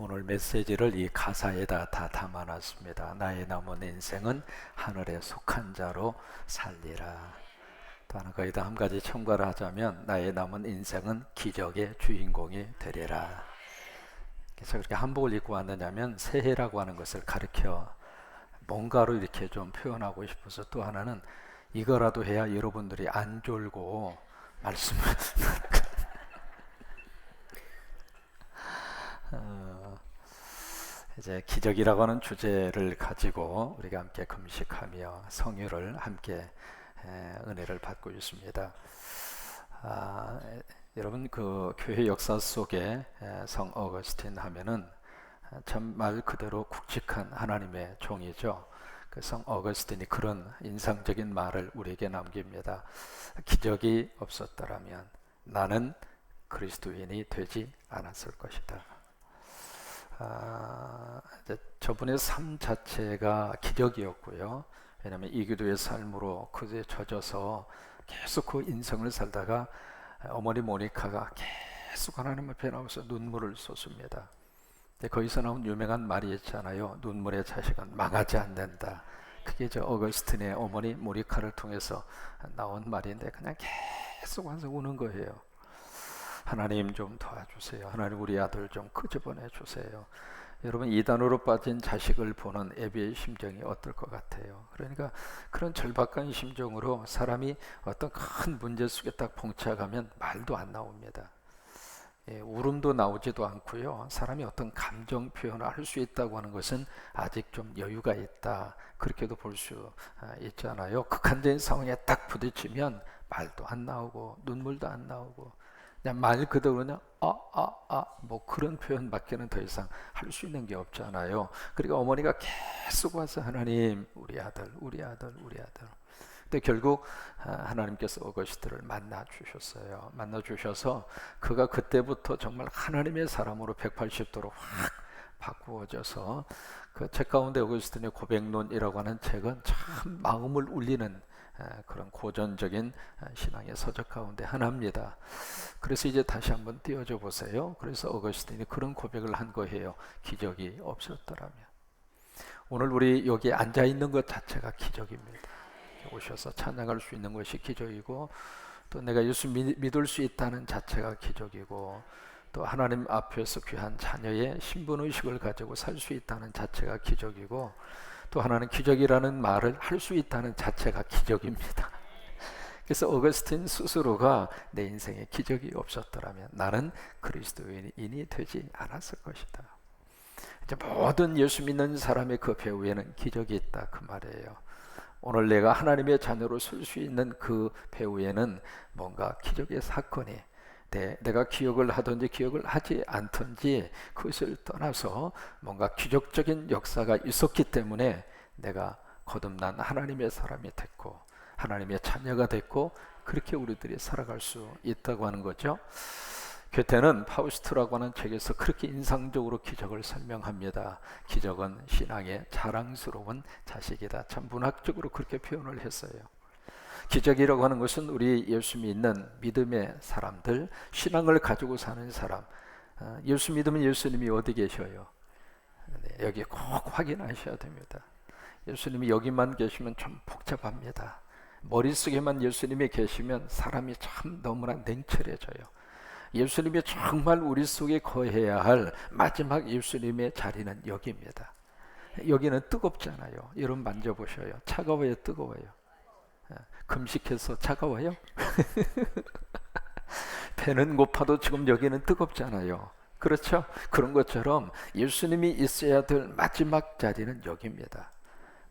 오늘 메시지를 이 가사에다 다 담아놨습니다. 나의 남은 인생은 하늘에 속한 자로 살리라. 또 하나 거기다 한 가지 첨가를 하자면 나의 남은 인생은 기적의 주인공이 되리라. 그래서 그렇게 한복을 입고 왔느냐면 새해라고 하는 것을 가르쳐 뭔가로 이렇게 좀 표현하고 싶어서, 또 하나는 이거라도 해야 여러분들이 안 졸고 말씀을 이제 기적이라고 하는 주제를 가지고 우리가 함께 금식하며 성유를 함께 은혜를 받고 있습니다. 여러분, 그 교회 역사 속에 성 어거스틴 하면은 참 말 그대로 굵직한 하나님의 종이죠. 그 성 어거스틴이 그런 인상적인 말을 우리에게 남깁니다. 기적이 없었더라면 나는 그리스도인이 되지 않았을 것이다. 이제 저분의 삶 자체가 기적이었고요. 왜냐하면 이기도의 삶으로 그에 젖어서 계속 그 인생을 살다가 어머니 모니카가 계속 하나님 앞에 나와서 눈물을 쏟습니다. 근데 거기서 나온 유명한 말이 있잖아요. 눈물의 자식은 망하지 않는다. 그게 저 어거스틴의 어머니 모니카를 통해서 나온 말인데, 그냥 계속 와서 우는 거예요. 하나님 좀 도와주세요. 하나님 우리 아들 좀 끄집어내 주세요. 여러분, 이단으로 빠진 자식을 보는 애비의 심정이 어떨 것 같아요? 그러니까 그런 절박한 심정으로 사람이 어떤 큰 문제 속에 딱 봉착하면 말도 안 나옵니다. 울음도 나오지도 않고요. 사람이 어떤 감정 표현을 할 수 있다고 하는 것은 아직 좀 여유가 있다, 그렇게도 볼 수 있잖아요. 극한적인 상황에 딱 부딪히면 말도 안 나오고 눈물도 안 나오고 그냥 말 그대로 그냥 뭐 그런 표현밖에는 더 이상 할 수 있는 게 없잖아요. 그러니까 어머니가 계속 와서 하나님 우리 아들 우리 아들 우리 아들. 근데 결국 하나님께서 어거스트를 만나 주셨어요. 만나 주셔서 그가 그때부터 정말 하나님의 사람으로 180도로 확 바꾸어져서, 그 책 가운데 어거스틴의 고백론이라고 하는 책은 참 마음을 울리는 그런 고전적인 신앙의 서적 가운데 하나입니다. 그래서 이제 다시 한번 띄워줘 보세요. 그래서 어거스틴이 그런 고백을 한 거예요. 기적이 없었더라면. 오늘 우리 여기 앉아 있는 것 자체가 기적입니다. 오셔서 찬양할 수 있는 것이 기적이고, 또 내가 예수 믿을 수 있다는 자체가 기적이고, 또 하나님 앞에서 귀한 자녀의 신분의식을 가지고 살 수 있다는 자체가 기적이고, 또 하나는 기적이라는 말을 할 수 있다는 자체가 기적입니다. 그래서 어거스틴 스스로가 내 인생에 기적이 없었더라면 나는 그리스도인이 되지 않았을 것이다. 이제 모든 예수 믿는 사람의 그 배후에는 기적이 있다, 그 말이에요. 오늘 내가 하나님의 자녀로 설 수 있는 그 배후에는 뭔가 기적의 사건이, 내가 기억을 하든지 기억을 하지 않든지 그것을 떠나서 뭔가 기적적인 역사가 있었기 때문에 내가 거듭난 하나님의 사람이 됐고 하나님의 자녀가 됐고, 그렇게 우리들이 살아갈 수 있다고 하는 거죠. 괴테는 파우스트라고 하는 책에서 그렇게 인상적으로 기적을 설명합니다. 기적은 신앙의 자랑스러운 자식이다. 참 문학적으로 그렇게 표현을 했어요. 기적이라고 하는 것은 우리 예수 믿는 믿음의 사람들, 신앙을 가지고 사는 사람, 예수 믿으면 예수님이 어디 계셔요? 네, 여기 꼭 확인하셔야 됩니다. 예수님이 여기만 계시면 좀 복잡합니다. 머릿속에만 예수님이 계시면 사람이 참 너무나 냉철해져요. 예수님이 정말 우리 속에 거해야 할 마지막 예수님의 자리는 여기입니다. 여기는 뜨겁잖아요. 여러분 만져보셔요. 차가워요, 뜨거워요? 금식해서 차가워요? 배는 고파도 지금 여기는 뜨겁잖아요. 그렇죠? 그런 것처럼 예수님이 있어야 될 마지막 자리는 여기입니다.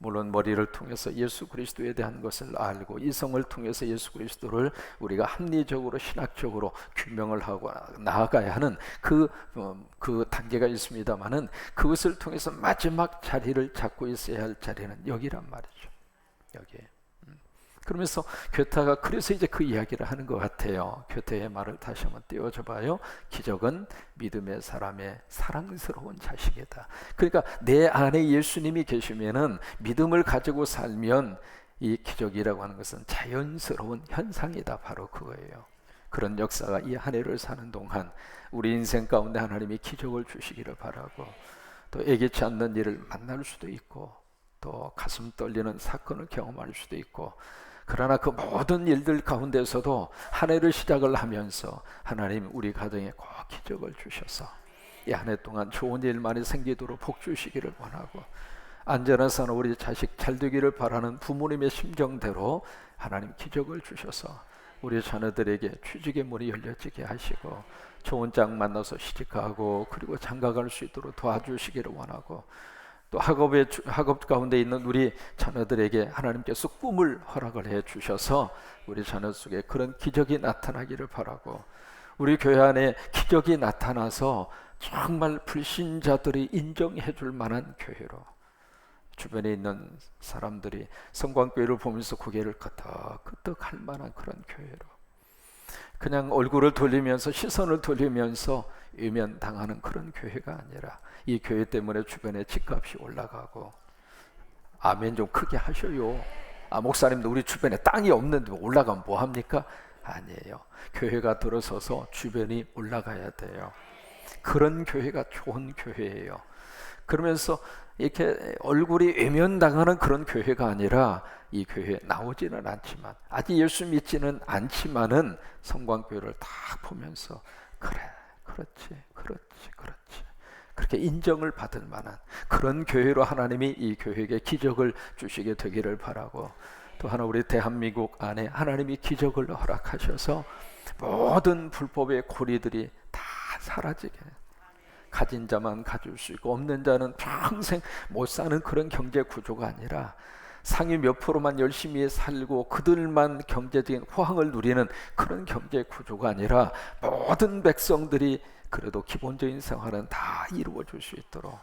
물론 머리를 통해서 예수 그리스도에 대한 것을 알고, 이성을 통해서 예수 그리스도를 우리가 합리적으로 신학적으로 규명을 하고 나아가야 하는 그 단계가 있습니다만은, 그것을 통해서 마지막 자리를 잡고 있어야 할 자리는 여기란 말이죠. 여기. 그러면서 괴테가 그래서 이제 그 이야기를 하는 것 같아요. 괴테의 말을 다시 한번 띄워줘 봐요. 기적은 믿음의 사람의 사랑스러운 자식이다. 그러니까 내 안에 예수님이 계시면은, 믿음을 가지고 살면 이 기적이라고 하는 것은 자연스러운 현상이다, 바로 그거예요. 그런 역사가 이 한 해를 사는 동안 우리 인생 가운데 하나님이 기적을 주시기를 바라고, 또 예기치 않는 일을 만날 수도 있고 또 가슴 떨리는 사건을 경험할 수도 있고, 그러나 그 모든 일들 가운데서도 한 해를 시작을 하면서 하나님 우리 가정에 꼭 기적을 주셔서 이 한 해 동안 좋은 일 많이 생기도록 복 주시기를 원하고, 안전한 사는 우리 자식 잘 되기를 바라는 부모님의 심정대로 하나님 기적을 주셔서 우리 자녀들에게 취직의 문이 열려지게 하시고 좋은 짝 만나서 시집가고 그리고 장가갈 수 있도록 도와주시기를 원하고, 또 학업 가운데 있는 우리 자녀들에게 하나님께서 꿈을 허락을 해 주셔서 우리 자녀 속에 그런 기적이 나타나기를 바라고, 우리 교회 안에 기적이 나타나서 정말 불신자들이 인정해 줄 만한 교회로, 주변에 있는 사람들이 성광교회를 보면서 고개를 끄덕끄덕 할 만한 그런 교회로, 그냥 얼굴을 돌리면서 시선을 돌리면서 외면당하는 그런 교회가 아니라 이 교회 때문에 주변에 집값이 올라가고, 아멘 좀 크게 하셔요. 목사님도 우리 주변에 땅이 없는데 올라가면 뭐합니까? 아니에요. 교회가 들어서서 주변이 올라가야 돼요. 그런 교회가 좋은 교회예요. 그러면서 이렇게 얼굴이 외면당하는 그런 교회가 아니라, 이 교회에 나오지는 않지만 아직 예수 믿지는 않지만은 성광교회를 딱 보면서 그래 그렇지 그렇게 인정을 받을 만한 그런 교회로 하나님이 이 교회에게 기적을 주시게 되기를 바라고, 또 하나 우리 대한민국 안에 하나님이 기적을 허락하셔서 모든 불법의 고리들이 다 사라지게, 가진 자만 가질 수 있고 없는 자는 평생 못 사는 그런 경제 구조가 아니라 상위 몇 프로만 열심히 살고 그들만 경제적인 호황을 누리는 그런 경제 구조가 아니라 모든 백성들이 그래도 기본적인 생활은 다 이루어질 수 있도록,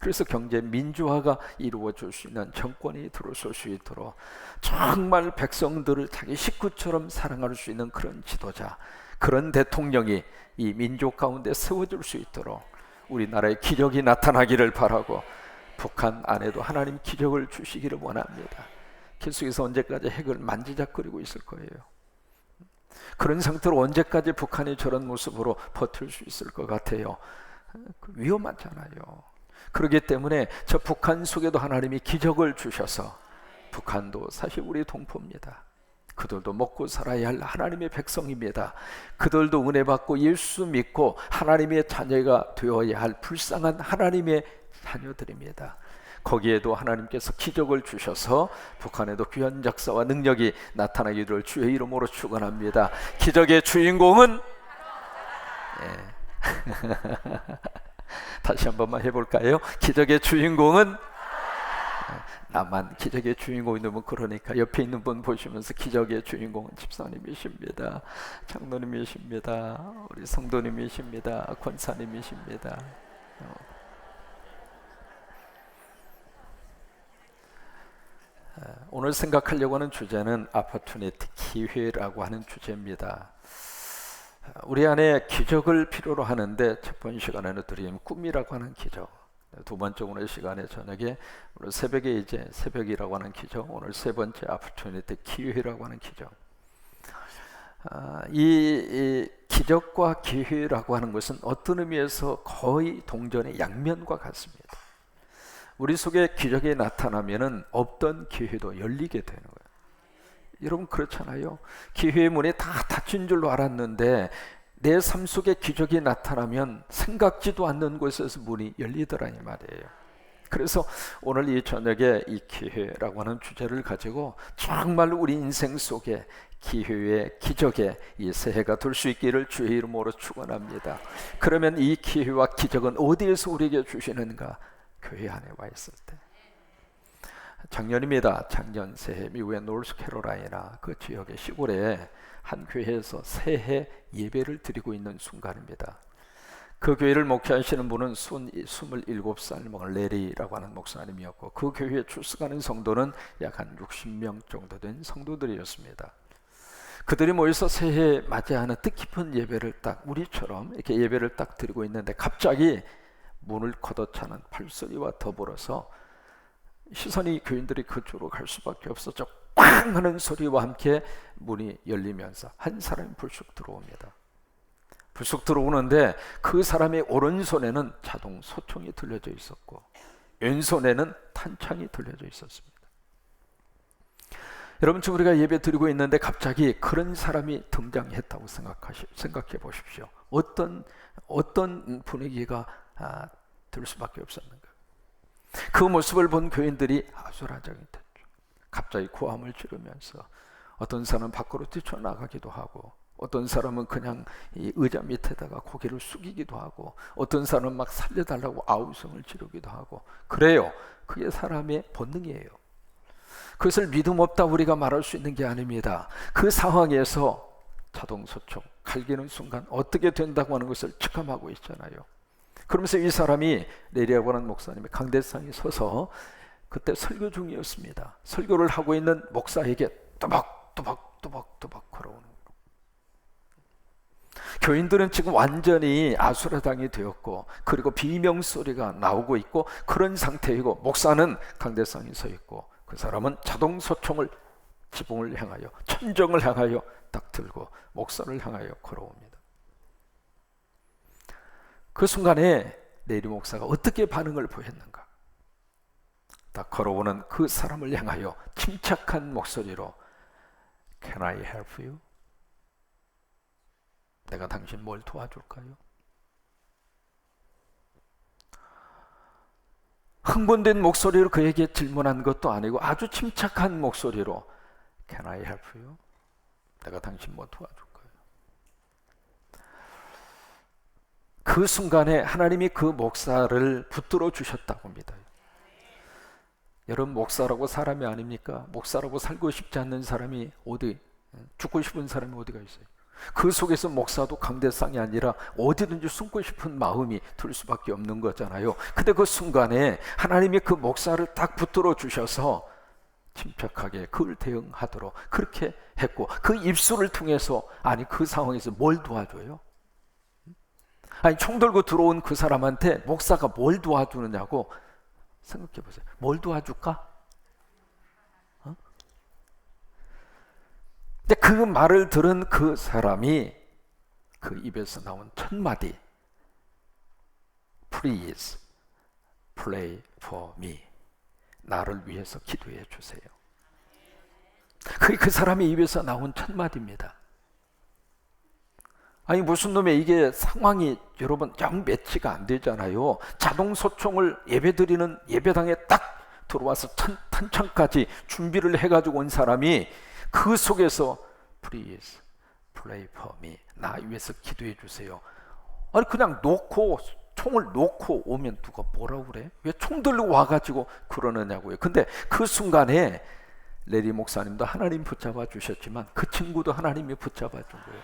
그래서 경제 민주화가 이루어질 수 있는 정권이 들어설 수 있도록, 정말 백성들을 자기 식구처럼 사랑할 수 있는 그런 지도자, 그런 대통령이 이 민족 가운데 세워질 수 있도록 우리나라에 기적이 나타나기를 바라고, 북한 안에도 하나님 기적을 주시기를 원합니다. 계속해서 언제까지 핵을 만지작거리고 있을 거예요. 그런 상태로 언제까지 북한이 저런 모습으로 버틸 수 있을 것 같아요? 위험하잖아요. 그렇기 때문에 저 북한 속에도 하나님이 기적을 주셔서, 북한도 사실 우리 동포입니다. 그들도 먹고 살아야 할 하나님의 백성입니다. 그들도 은혜 받고 예수 믿고 하나님의 자녀가 되어야 할 불쌍한 하나님의 자녀들입니다. 거기에도 하나님께서 기적을 주셔서 북한에도 귀한 역사와 능력이 나타나기를 주의 이름으로 축원합니다. 기적의 주인공은 다시 한 번만 해볼까요? 기적의 주인공은 나만 기적의 주인공이 되면, 그러니까 옆에 있는 분 보시면서 기적의 주인공은 집사님이십니다, 장로님이십니다, 우리 성도님이십니다, 권사님이십니다. 오늘 생각하려고 하는 주제는 opportunity, 기회라고 하는 주제입니다. 우리 안에 기적을 필요로 하는데 첫 번째 시간에는 드린 꿈이라고 하는 기적, 두 번째 오늘 시간에 저녁에 오늘 새벽에 이제 새벽이라고 하는 기적, 오늘 세 번째 opportunity, 기회라고 하는 기적. 이 기적과 기회라고 하는 것은 어떤 의미에서 거의 동전의 양면과 같습니다. 우리 속에 기적이 나타나면은 없던 기회도 열리게 되는 거예요. 여러분 그렇잖아요. 기회의 문이 다 닫힌 줄로 알았는데 내 삶 속에 기적이 나타나면 생각지도 않는 곳에서 문이 열리더라 이 말이에요. 그래서 오늘 이 저녁에 이 기회라고 하는 주제를 가지고 정말 우리 인생 속에 기회의 기적의 이 새해가 될 수 있기를 주의 이름으로 축원합니다. 그러면 이 기회와 기적은 어디에서 우리에게 주시는가? 교회 안에 와 있을 때. 작년입니다. 작년 새해 미국의 노스캐롤라이나 그 지역의 시골에 한 교회에서 새해 예배를 드리고 있는 순간입니다. 그 교회를 목회하시는 분은 27살 레리라고 하는 목사님이었고, 그 교회에 출석하는 성도는 약 한 60명 정도 된 성도들이었습니다. 그들이 모여서 새해 맞이하는 뜻깊은 예배를 딱 우리처럼 이렇게 예배를 딱 드리고 있는데, 갑자기 문을 걷어차는 발소리와 더불어서 시선이 교인들이 그쪽으로 갈 수밖에 없었죠. 꽝 하는 소리와 함께 문이 열리면서 한 사람이 불쑥 들어옵니다. 불쑥 들어오는데 그 사람의 오른손에는 자동 소총이 들려져 있었고 왼손에는 탄창이 들려져 있었습니다. 여러분, 지금 우리가 예배 드리고 있는데 갑자기 그런 사람이 등장했다고 생각해 보십시오. 어떤 분위기가 들 수밖에 없었는가. 그 모습을 본 교인들이 아수라장이 됐죠. 갑자기 고함을 지르면서 어떤 사람은 밖으로 뛰쳐나가기도 하고, 어떤 사람은 그냥 이 의자 밑에다가 고개를 숙이기도 하고, 어떤 사람은 막 살려달라고 아우성을 지르기도 하고. 그래요. 그게 사람의 본능이에요. 그것을 믿음 없다 우리가 말할 수 있는 게 아닙니다. 그 상황에서 자동소총 갈기는 순간 어떻게 된다고 하는 것을 직감하고 있잖아요. 그러면서 이 사람이 레리아고 하는 목사님의 강대상에 서서 그때 설교 중이었습니다. 설교를 하고 있는 목사에게 또박또박 걸어오는 거예요. 교인들은 지금 완전히 아수라장이 되었고, 그리고 비명소리가 나오고 있고 그런 상태이고, 목사는 강대상에 서 있고, 그 사람은 자동소총을 지붕을 향하여, 천정을 향하여 딱 들고 목사를 향하여 걸어옵니다. 그 순간에 레리 목사가 어떻게 반응을 보였는가? 딱 걸어오는 그 사람을 향하여 침착한 목소리로 Can I help you? 내가 당신 뭘 도와줄까요? 흥분된 목소리로 그에게 질문한 것도 아니고 아주 침착한 목소리로 Can I help you? 내가 당신 뭐 도와줄까요? 그 순간에 하나님이 그 목사를 붙들어 주셨다고 믿어요. 여러분, 목사라고 사람이 아닙니까? 목사라고 살고 싶지 않는 사람이 죽고 싶은 사람이 어디가 있어요? 그 속에서 목사도 강대상이 아니라 어디든지 숨고 싶은 마음이 들 수밖에 없는 거잖아요. 근데 그 순간에 하나님이 그 목사를 딱 붙들어 주셔서 침착하게 그를 대응하도록 그렇게 했고, 그 입술을 통해서, 그 상황에서 뭘 도와줘요? 총 들고 들어온 그 사람한테 목사가 뭘 도와주느냐고 생각해 보세요. 뭘 도와줄까? 근데 그 말을 들은 그 사람이 그 입에서 나온 첫 마디, Please pray for me. 나를 위해서 기도해 주세요. 그게 그 사람의 입에서 나온 첫 마디입니다. 무슨 놈의 이게 상황이 여러분 영 매치가 안 되잖아요. 자동소총을 예배드리는 예배당에 딱 들어와서 탄창까지 준비를 해가지고 온 사람이 그 속에서 Please pray for me. 나 위해서 기도해 주세요. 그냥 총을 놓고 오면 누가 뭐라고 그래? 왜 총 들고 와가지고 그러느냐고요. 근데 그 순간에 레리 목사님도 하나님 붙잡아 주셨지만 그 친구도 하나님이 붙잡아 준 거예요.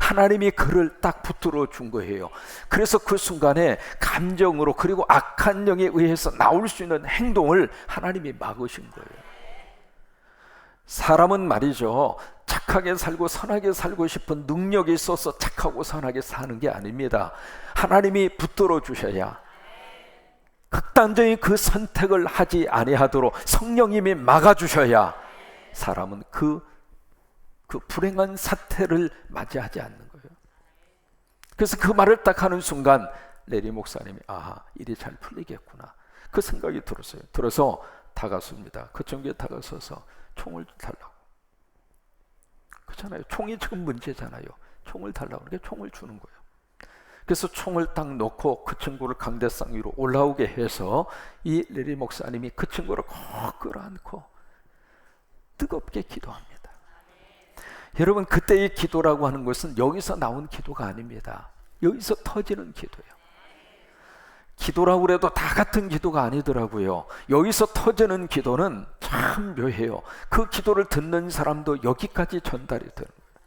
하나님이 그를 딱 붙들어 준 거예요. 그래서 그 순간에 감정으로, 그리고 악한 영에 의해서 나올 수 있는 행동을 하나님이 막으신 거예요. 사람은 말이죠, 착하게 살고 선하게 살고 싶은 능력이 있어서 착하고 선하게 사는 게 아닙니다. 하나님이 붙들어 주셔야, 극단적인 그 선택을 하지 아니하도록 성령님이 막아주셔야 사람은 그 불행한 사태를 맞이하지 않는 거예요. 그래서 그 말을 딱 하는 순간 레리 목사님이 일이 잘 풀리겠구나, 그 생각이 들었어요. 들어서 다가섭니다. 그 정도에 다가서서 총을 달라고. 그렇잖아요. 총이 지금 문제잖아요. 총을 달라고. 그러니까 총을 주는 거예요. 그래서 총을 딱 놓고 그 친구를 강대상 위로 올라오게 해서 이 레리 목사님이 그 친구를 꼭 끌어안고 뜨겁게 기도합니다. 여러분, 그때의 기도라고 하는 것은 여기서 나온 기도가 아닙니다. 여기서 터지는 기도예요. 기도라고 그래도 다 같은 기도가 아니더라고요. 여기서 터지는 기도는 참 묘해요. 그 기도를 듣는 사람도 여기까지 전달이 되는 거예요.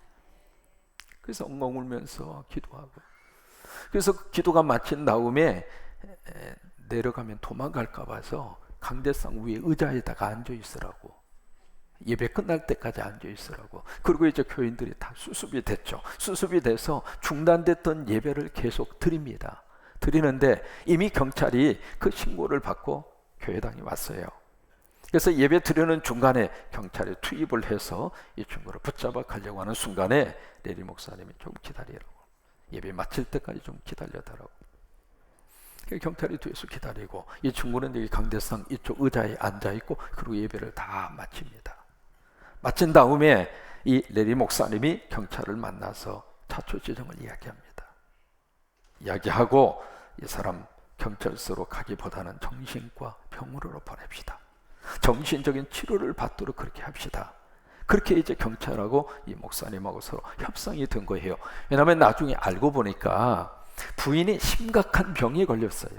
그래서 엉엉 울면서 기도하고, 그래서 그 기도가 마친 다음에 내려가면 도망갈까 봐서 강대상 위에 의자에다가 앉아 있으라고, 예배 끝날 때까지 앉아 있으라고. 그리고 이제 교인들이 다 수습이 됐죠. 수습이 돼서 중단됐던 예배를 계속 드립니다. 드리는데 이미 경찰이 그 신고를 받고 교회당에 왔어요. 그래서 예배 드리는 중간에 경찰이 투입을 해서 이 친구를 붙잡아 가려고 하는 순간에 레리 목사님이 좀 기다리라고, 예배 마칠 때까지 좀 기다려달라고. 경찰이 뒤에서 기다리고 이 친구는 여기 강대상 이쪽 의자에 앉아있고, 그리고 예배를 다 마칩니다. 마친 다음에 이 레리 목사님이 경찰을 만나서 자초 지정을 이야기합니다. 이야기하고 이 사람 경찰서로 가기보다는 정신과 병원으로 보냅시다. 정신적인 치료를 받도록 그렇게 합시다. 그렇게 이제 경찰하고 이 목사님하고 서로 협상이 된 거예요. 왜냐하면 나중에 알고 보니까 부인이 심각한 병에 걸렸어요.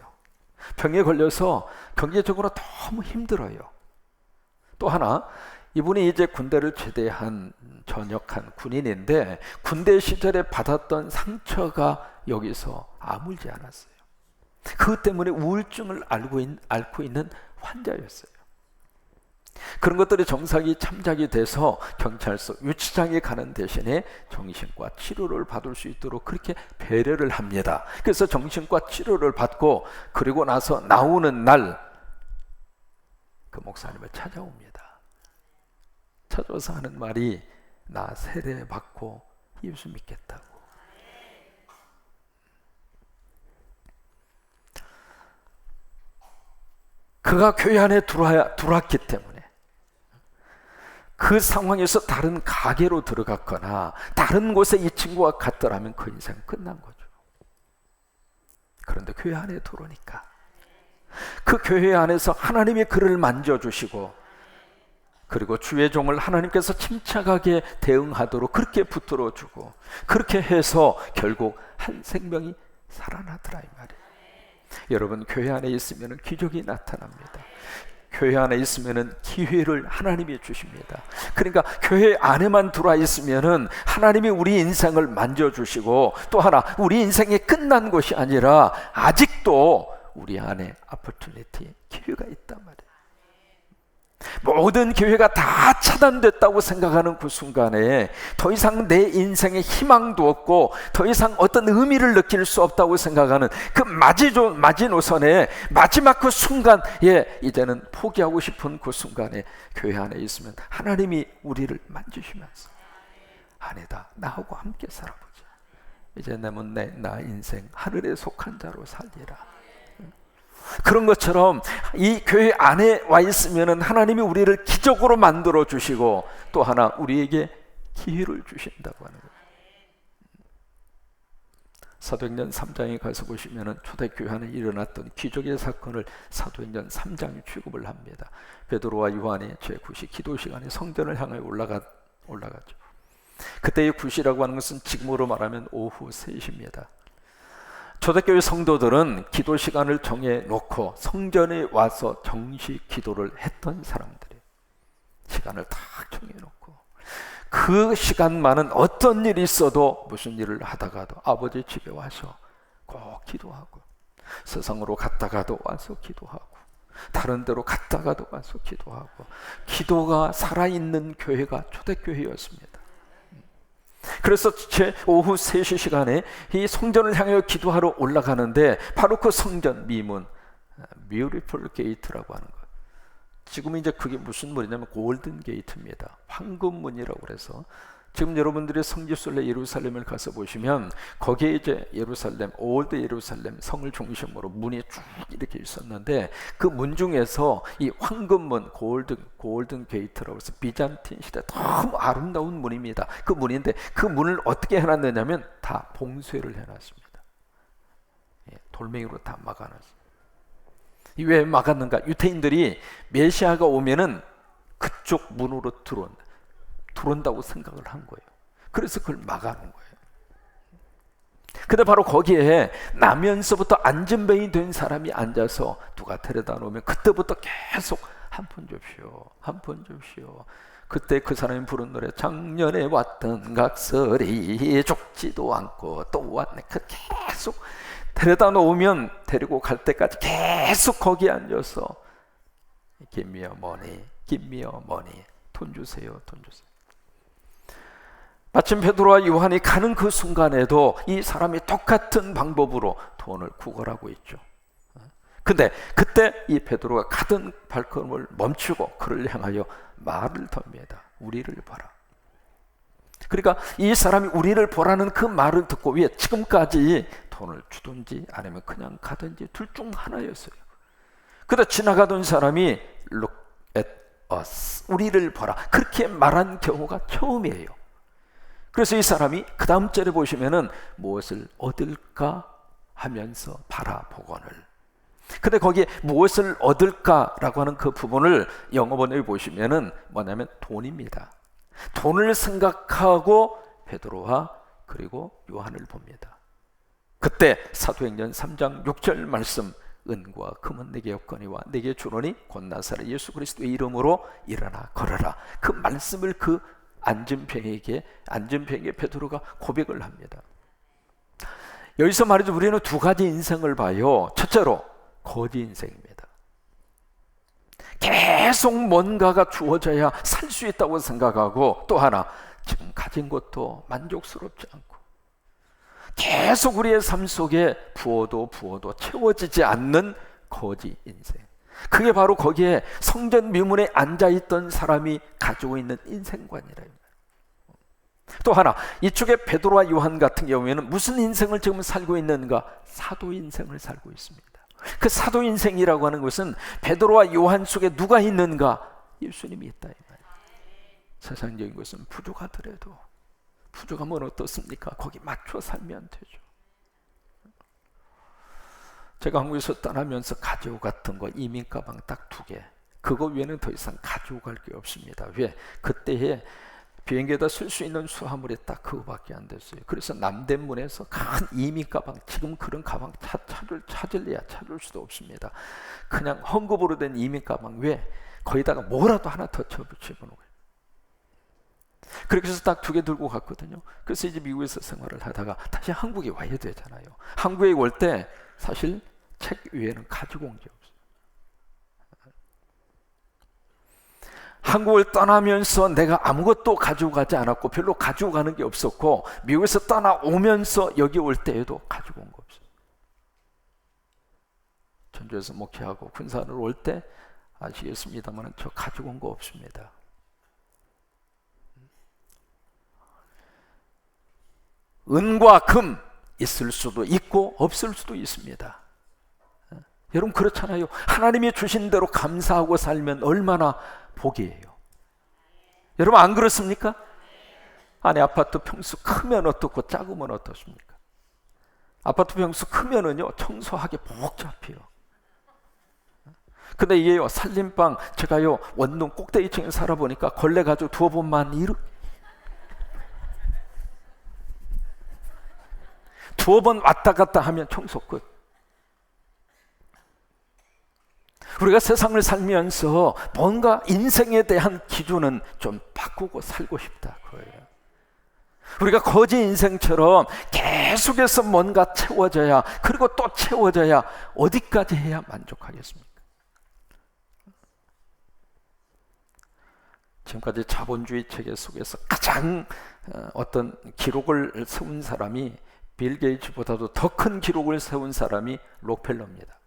병에 걸려서 경제적으로 너무 힘들어요. 또 하나, 이분이 이제 군대를 제대한 전역한 군인인데 군대 시절에 받았던 상처가 여기서 아물지 않았어요. 그것 때문에 우울증을 앓고 있는 환자였어요. 그런 것들이 정상이 참작이 돼서 경찰서 유치장에 가는 대신에 정신과 치료를 받을 수 있도록 그렇게 배려를 합니다. 그래서 정신과 치료를 받고 그리고 나서 나오는 날 그 목사님을 찾아옵니다. 찾아와서 하는 말이, 나 세례 받고 예수 믿겠다고. 그가 교회 안에 들어왔기 때문에 그 상황에서 다른 가게로 들어갔거나 다른 곳에 이 친구가 갔더라면 그 인생 끝난 거죠. 그런데 교회 안에 들어오니까 그 교회 안에서 하나님이 그를 만져주시고, 그리고 주의 종을 하나님께서 침착하게 대응하도록 그렇게 붙들어주고, 그렇게 해서 결국 한 생명이 살아나더라 이 말이에요. 여러분, 교회 안에 있으면 기적이 나타납니다. 교회 안에 있으면 기회를 하나님이 주십니다. 그러니까 교회 안에만 들어와 있으면 하나님이 우리 인생을 만져주시고, 또 하나 우리 인생이 끝난 것이 아니라 아직도 우리 안에 opportunity, 기회가 있단 말이에요. 모든 기회가 다 차단됐다고 생각하는 그 순간에 더 이상 내 인생에 희망도 없고 더 이상 어떤 의미를 느낄 수 없다고 생각하는 그 마지노선에 마지막 그 순간에 이제는 포기하고 싶은 그 순간에 교회 안에 있으면 하나님이 우리를 만지시면서, 아니다, 나하고 함께 살아보자. 이제 남은 나 인생 하늘에 속한 자로 살리라. 그런 것처럼 이 교회 안에 와 있으면 하나님이 우리를 기적으로 만들어 주시고, 또 하나 우리에게 기회를 주신다고 하는 거예요. 사도행전 3장에 가서 보시면 초대교회 안에 일어났던 기적의 사건을 사도행전 3장에 취급을 합니다. 베드로와 요한이 제9시 기도 시간에 성전을 향해 올라가죠. 그때의 9시라고 하는 것은 지금으로 말하면 오후 3시입니다. 초대교회 성도들은 기도 시간을 정해놓고 성전에 와서 정식 기도를 했던 사람들이 시간을 딱 정해놓고 그 시간만은 어떤 일이 있어도 무슨 일을 하다가도 아버지 집에 와서 꼭 기도하고, 세상으로 갔다가도 와서 기도하고, 다른 데로 갔다가도 와서 기도하고, 기도가 살아있는 교회가 초대교회였습니다. 그래서 제 오후 3시 시간에 이 성전을 향해 기도하러 올라가는데, 바로 그 성전 미문, Beautiful Gate라고 하는 것. 지금 이제 그게 무슨 문이냐면 골든 게이트입니다. 황금문이라고 그래서, 지금 여러분들이 성지순례 예루살렘을 가서 보시면 거기에 이제 예루살렘, 올드 예루살렘 성을 중심으로 문이 쭉 이렇게 있었는데, 그 문 중에서 이 황금문, 골든 게이트라고 해서 비잔틴 시대 너무 아름다운 문입니다. 그 문인데 그 문을 어떻게 해놨느냐면 다 봉쇄를 해놨습니다. 돌멩이로 다 막아놨습니다. 왜 막았는가? 유대인들이 메시아가 오면은 그쪽 문으로 들어온다고 생각을 한 거예요. 그래서 그걸 막아놓은 거예요. 근데 바로 거기에 나면서부터 안전뱅이 된 사람이 앉아서 누가 데려다 놓으면 그때부터 계속 한 푼 줍시오, 한 푼 줍시오. 그때 그 사람이 부른 노래, 작년에 왔던 각설이 죽지도 않고 또 왔네. 그 계속 데려다 놓으면 데리고 갈 때까지 계속 거기에 앉아서 Give me your money, give me your money. 돈 주세요, 돈 주세요. 마침 베드로와 요한이 가는 그 순간에도 이 사람이 똑같은 방법으로 돈을 구걸하고 있죠. 근데 그때 이 베드로가 가던 발걸음을 멈추고 그를 향하여 말을 던니다. 우리를 보라. 그러니까 이 사람이 우리를 보라는 그 말을 듣고, 왜? 지금까지 돈을 주든지 아니면 그냥 가든지 둘 중 하나였어요. 그러다 지나가던 사람이 Look at us, 우리를 보라, 그렇게 말한 경우가 처음이에요. 그래서 이 사람이 그 다음 절에 보시면은 무엇을 얻을까 하면서 바라보거늘. 근데 거기에 무엇을 얻을까라고 하는 그 부분을 영어 번역에 보시면은 뭐냐면 돈입니다. 돈을 생각하고 베드로와 그리고 요한을 봅니다. 그때 사도행전 3장 6절 말씀, 은과 금은 내게 없거니와 내게 주노니 곧 나사렛 예수 그리스도의 이름으로 일어나 걸어라. 그 말씀을 그 안전병에게 베드로가 고백을 합니다. 여기서 말이죠, 우리는 두 가지 인생을 봐요. 첫째로 거지 인생입니다. 계속 뭔가가 주어져야 살 수 있다고 생각하고, 또 하나, 지금 가진 것도 만족스럽지 않고 계속 우리의 삶 속에 부어도 채워지지 않는 거지 인생. 그게 바로 거기에 성전 미문에 앉아있던 사람이 가지고 있는 인생관이라. 또 하나, 이쪽에 베드로와 요한 같은 경우에는 무슨 인생을 지금 살고 있는가? 사도 인생을 살고 있습니다. 그 사도 인생이라고 하는 것은 베드로와 요한 속에 누가 있는가? 예수님이 있다 이 말이에요. 세상적인 것은 부족하더라도, 부족하면 어떻습니까? 거기 맞춰 살면 되죠. 제가 한국에서 떠나면서 가지고 갔던 거 이민 가방 딱 2개, 그거 외에는 더 이상 가지고 갈 게 없습니다. 왜? 그때에 비행기에다 쓸 수 있는 수화물이 딱 그거밖에 안 됐어요. 그래서 남대문에서 큰 이민 가방, 지금 그런 가방 찾을래야 찾을 수도 없습니다. 그냥 헝겊으로 된 이민 가방, 왜? 거기다가 뭐라도 하나 더 집어넣어요. 그렇게 해서 딱 2개 들고 갔거든요. 그래서 이제 미국에서 생활을 하다가 다시 한국에 와야 되잖아요. 한국에 올 때 사실 책 외에는 가지고 온 게 없어요. 한국을 떠나면서 내가 아무것도 가지고 가지 않았고 별로 가지고 가는 게 없었고, 미국에서 떠나오면서 여기 올 때에도 가지고 온 거 없어요. 전주에서 목회하고 군산으로 올 때 아시겠습니다만 저 가지고 온 거 없습니다. 은과 금 있을 수도 있고 없을 수도 있습니다. 여러분 그렇잖아요. 하나님이 주신 대로 감사하고 살면 얼마나 복이에요. 여러분 안 그렇습니까? 아니, 아파트 평수 크면 어떻고 작으면 어떻습니까? 아파트 평수 크면은요 청소하기 복잡해요. 근데 이게요, 살림방, 제가요 원룸 꼭대기층에 살아보니까 걸레 가지고 두어 번만 두어 번 왔다 갔다 하면 청소 끝. 우리가 세상을 살면서 뭔가 인생에 대한 기준은 좀 바꾸고 살고 싶다 그거예요. 우리가 거지 인생처럼 계속해서 뭔가 채워져야, 그리고 또 채워져야 어디까지 해야 만족하겠습니까? 지금까지 자본주의 체계 속에서 가장 어떤 기록을 세운 사람이, 빌 게이츠보다도 더 큰 기록을 세운 사람이 록펠러입니다.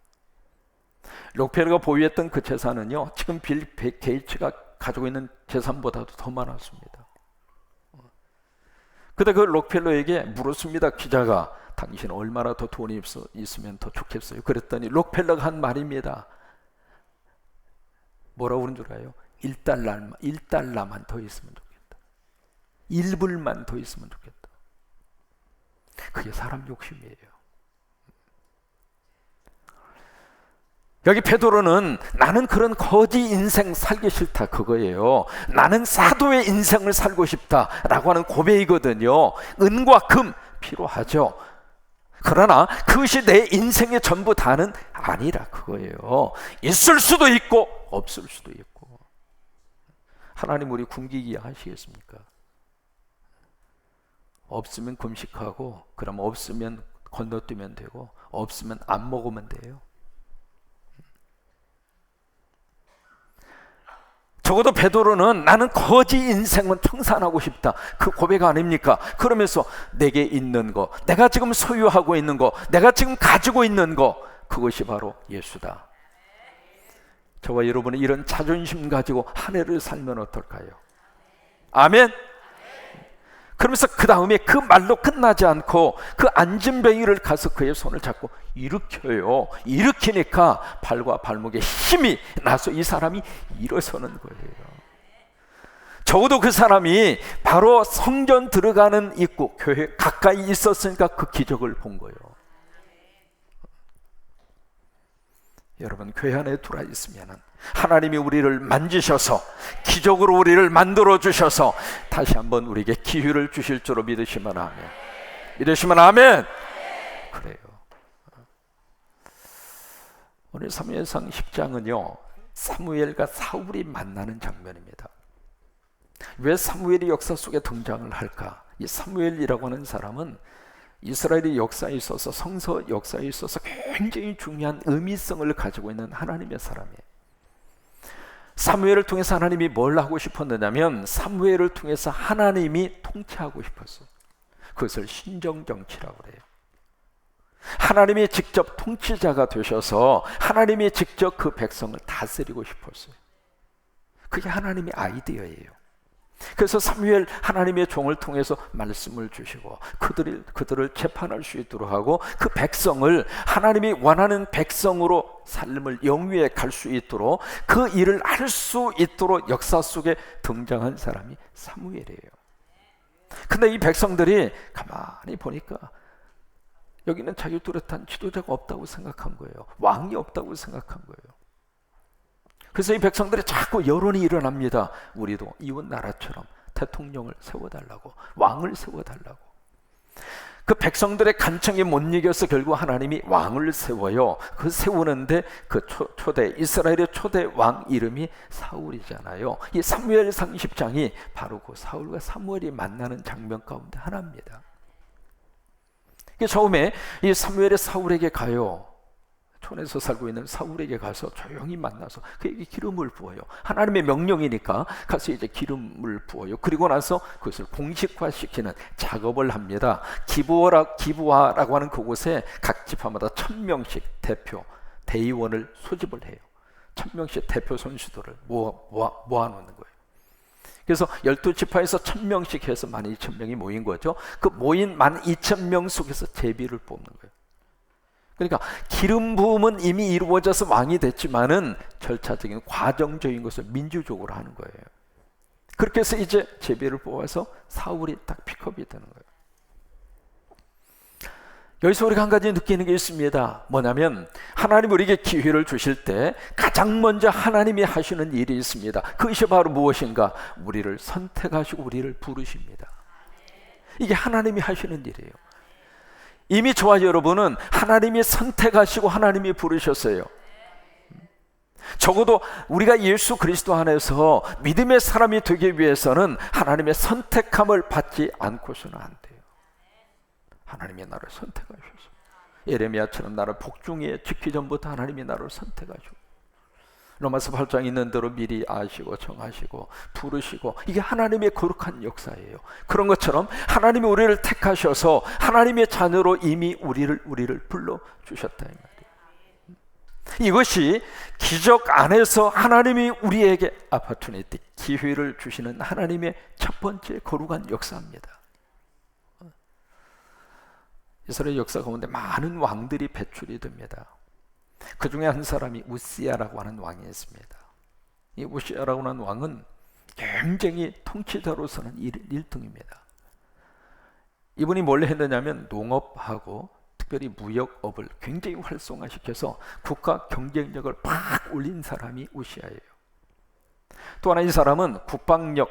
록펠러가 보유했던 그 재산은요, 지금 빌 게이츠가 가지고 있는 재산보다도 더 많았습니다. 근데 그 록펠러에게 물었습니다. 기자가, 당신 얼마나 더 돈이 있으면 더 좋겠어요? 그랬더니 록펠러가 한 말입니다. 뭐라고 그런 줄 알아요? 1달러만 더 있으면 좋겠다. 1불만 더 있으면 좋겠다. 그게 사람 욕심이에요. 여기 베드로는 나는 그런 거지 인생 살기 싫다 그거예요. 나는 사도의 인생을 살고 싶다라고 하는 고백이거든요. 은과 금 필요하죠. 그러나 그것이 내 인생의 전부 다는 아니라 그거예요. 있을 수도 있고 없을 수도 있고. 하나님 우리 굶기기 하시겠습니까? 없으면 금식하고, 그럼 없으면 건너뛰면 되고, 없으면 안 먹으면 돼요. 적어도 베드로는 나는 거지 인생은 청산하고 싶다 그 고백 아닙니까? 그러면서 내게 있는 거, 내가 지금 소유하고 있는 거, 내가 지금 가지고 있는 거 그것이 바로 예수다. 저와 여러분은 이런 자존심 가지고 한 해를 살면 어떨까요? 아멘. 그러면서 그 다음에 그 말로 끝나지 않고 그 안진뱅이를 가서 그의 손을 잡고 일으켜요. 일으키니까 발과 발목에 힘이 나서 이 사람이 일어서는 거예요. 적어도 그 사람이 바로 성전 들어가는 입구, 교회 가까이 있었으니까 그 기적을 본 거예요. 여러분, 교회 안에 들어와 있으면 하나님이 우리를 만지셔서 기적으로 우리를 만들어 주셔서 다시 한번 우리에게 기회를 주실 줄로 믿으시면 아멘. 믿으시면 아멘. 그래요. 오늘 사무엘상 10장은요 사무엘과 사울이 만나는 장면입니다. 왜 사무엘이 역사 속에 등장을 할까? 이 사무엘이라고 하는 사람은 이스라엘의 역사에 있어서, 성서 역사에 있어서 굉장히 중요한 의미성을 가지고 있는 하나님의 사람이에요. 사무엘을 통해서 하나님이 뭘 하고 싶었느냐면 사무엘을 통해서 하나님이 통치하고 싶었어요. 그것을 신정정치라고 그래요. 하나님이 직접 통치자가 되셔서 하나님이 직접 그 백성을 다스리고 싶었어요. 그게 하나님의 아이디어예요. 그래서 사무엘 하나님의 종을 통해서 말씀을 주시고 그들을 재판할 수 있도록 하고 그 백성을 하나님이 원하는 백성으로 삶을 영위에 갈 수 있도록 그 일을 할 수 있도록 역사 속에 등장한 사람이 사무엘이에요. 근데 이 백성들이 가만히 보니까 여기는 자기 뚜렷한 지도자가 없다고 생각한 거예요. 왕이 없다고 생각한 거예요. 그래서 이 백성들이 자꾸 여론이 일어납니다. 우리도 이웃 나라처럼 대통령을 세워달라고, 왕을 세워달라고. 그 백성들의 간청에 못 이겨서 결국 하나님이 왕을 세워요. 그 세우는데 그 초대 이스라엘의 초대 왕 이름이 사울이잖아요. 이 사무엘상 10장이 바로 그 사울과 사무엘이 만나는 장면 가운데 하나입니다. 처음에 이 사무엘이 사울에게 가요. 촌에서 살고 있는 사울에게 가서 조용히 만나서 그에게 기름을 부어요. 하나님의 명령이니까 가서 이제 기름을 부어요. 그리고 나서 그것을 공식화시키는 작업을 합니다. 기부하라고 하는 그곳에 각 지파마다 1000명씩 대표, 대의원을 소집을 해요. 1000명씩 대표 선수들을 모아놓는 거예요. 그래서 12지파에서 1000명씩 해서 12,000명이 모인 거죠. 그 모인 12,000명 속에서 제비를 뽑는 거예요. 그러니까 기름 부음은 이미 이루어져서 왕이 됐지만은 절차적인 과정적인 것을 민주적으로 하는 거예요. 그렇게 해서 이제 제비를 뽑아서 사울이 딱 픽업이 되는 거예요. 여기서 우리가 한 가지 느끼는 게 있습니다. 뭐냐면 하나님 우리에게 기회를 주실 때 가장 먼저 하나님이 하시는 일이 있습니다. 그것이 바로 무엇인가? 우리를 선택하시고 우리를 부르십니다. 이게 하나님이 하시는 일이에요. 이미 저와 여러분은 하나님이 선택하시고 하나님이 부르셨어요. 적어도 우리가 예수 그리스도 안에서 믿음의 사람이 되기 위해서는 하나님의 선택함을 받지 않고서는 안 돼요. 하나님이 나를 선택하셔서 예레미야처럼 나를 복중에 지키기 전부터 하나님이 나를 선택하시고 로마서 8장 있는 대로 미리 아시고 정하시고 부르시고 이게 하나님의 거룩한 역사예요. 그런 것처럼 하나님이 우리를 택하셔서 하나님의 자녀로 이미 우리를 불러주셨다 이 말이에요. 이것이 기적 안에서 하나님이 우리에게 opportunity, 기회를 주시는 하나님의 첫 번째 거룩한 역사입니다. 이스라엘 역사 가운데 많은 왕들이 배출이 됩니다. 그 중에 한 사람이 우시야라고 하는 왕이 있습니다. 이 우시야라고 하는 왕은 굉장히 통치자로서는 1등입니다. 이분이 뭘 했느냐면 농업하고 특별히 무역업을 굉장히 활성화시켜서 국가 경쟁력을 팍 올린 사람이 우시야예요. 또 하나 이 사람은 국방력,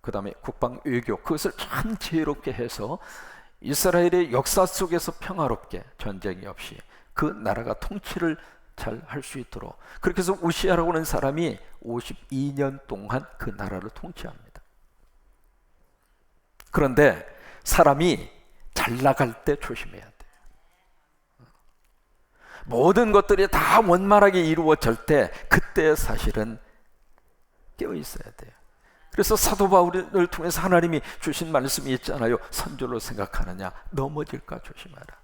그 다음에 국방외교 그것을 참 지혜롭게 해서 이스라엘의 역사 속에서 평화롭게 전쟁이 없이 그 나라가 통치를 잘 할 수 있도록 그렇게 해서 우시야라고 하는 사람이 52년 동안 그 나라를 통치합니다. 그런데 사람이 잘 나갈 때 조심해야 돼요. 모든 것들이 다 원만하게 이루어질 때 그때 사실은 깨어 있어야 돼요. 그래서 사도 바울을 통해서 하나님이 주신 말씀이 있잖아요. 선조로 생각하느냐 넘어질까 조심하라.